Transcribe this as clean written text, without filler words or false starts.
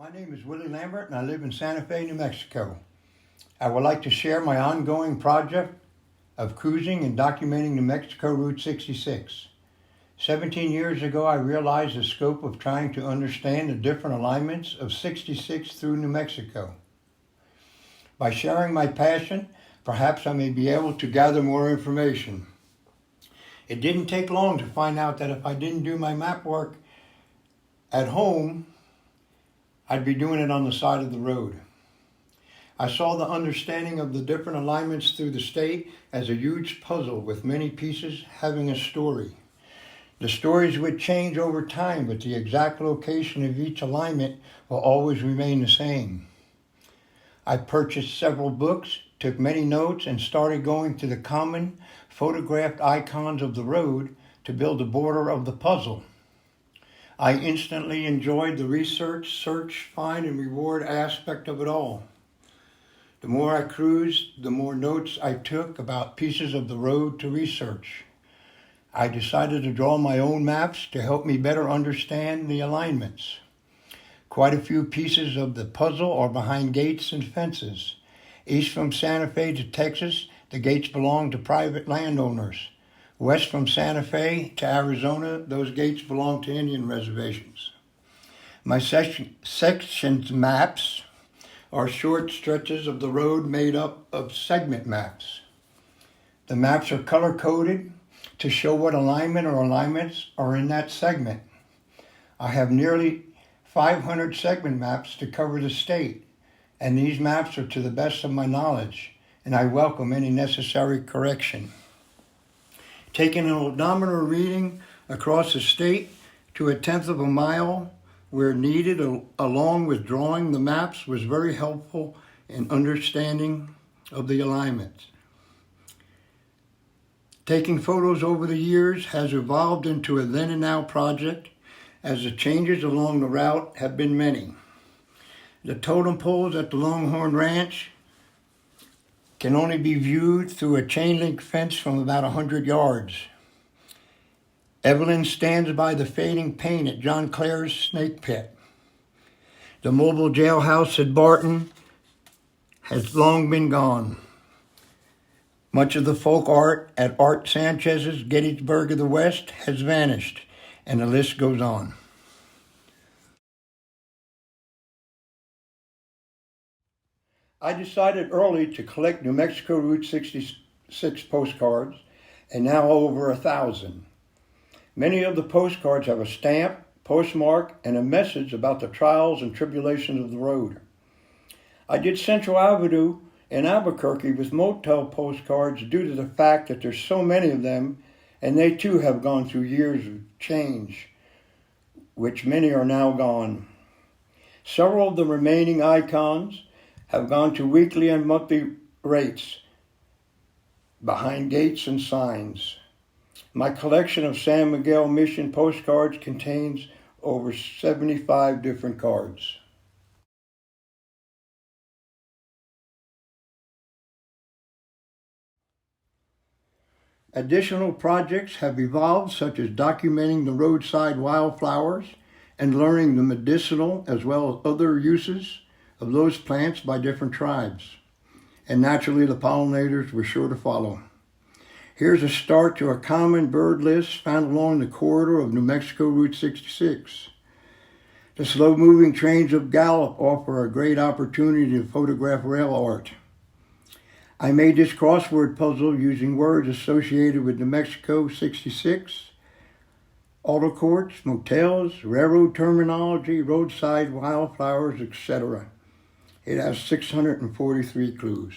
My name is Willie Lambert and I live in Santa Fe, New Mexico. I would like to share my ongoing project of cruising and documenting New Mexico Route 66. 17 years ago, I realized the scope of trying to understand the different alignments of 66 through New Mexico. By sharing my passion, perhaps I may be able to gather more information. It didn't take long to find out that if I didn't do my map work at home, I'd be doing it on the side of the road. I saw the understanding of the different alignments through the state as a huge puzzle with many pieces having a story. The stories would change over time, but the exact location of each alignment will always remain the same. I purchased several books, took many notes, and started going to the common photographed icons of the road to build the border of the puzzle. I instantly enjoyed the research, search, find, and reward aspect of it all. The more I cruised, the more notes I took about pieces of the road to research. I decided to draw my own maps to help me better understand the alignments. Quite a few pieces of the puzzle are behind gates and fences. East from Santa Fe to Texas, the gates belong to private landowners. West from Santa Fe to Arizona, those gates belong to Indian reservations. My sections maps are short stretches of the road made up of segment maps. The maps are color-coded to show what alignment or alignments are in that segment. I have nearly 500 segment maps to cover the state, and these maps are to the best of my knowledge, and I welcome any necessary correction. Taking an odometer reading across the state to 1/10 of a mile where needed, along with drawing the maps, was very helpful in understanding of the alignments. Taking photos over the years has evolved into a then and now project, as the changes along the route have been many. The totem poles at the Longhorn Ranch can only be viewed through a chain link fence from about 100 yards. Evelyn stands by the fading paint at John Clare's Snake Pit. The mobile jailhouse at Barton has long been gone. Much of the folk art at Art Sanchez's Gettysburg of the West has vanished, and the list goes on. I decided early to collect New Mexico Route 66 postcards, and now over 1,000. Many of the postcards have a stamp, postmark, and a message about the trials and tribulations of the road. I did Central Avenue in Albuquerque with motel postcards due to the fact that there's so many of them, and they too have gone through years of change, which many are now gone. Several of the remaining icons have gone to weekly and monthly rates behind gates and signs. My collection of San Miguel Mission postcards contains over 75 different cards. Additional projects have evolved, such as documenting the roadside wildflowers and learning the medicinal as well as other uses of those plants by different tribes. And naturally, the pollinators were sure to follow. Here's a start to a common bird list found along the corridor of New Mexico Route 66. The slow-moving trains of Gallup offer a great opportunity to photograph rail art. I made this crossword puzzle using words associated with New Mexico 66, auto courts, motels, railroad terminology, roadside wildflowers, etc. It has 643 clues.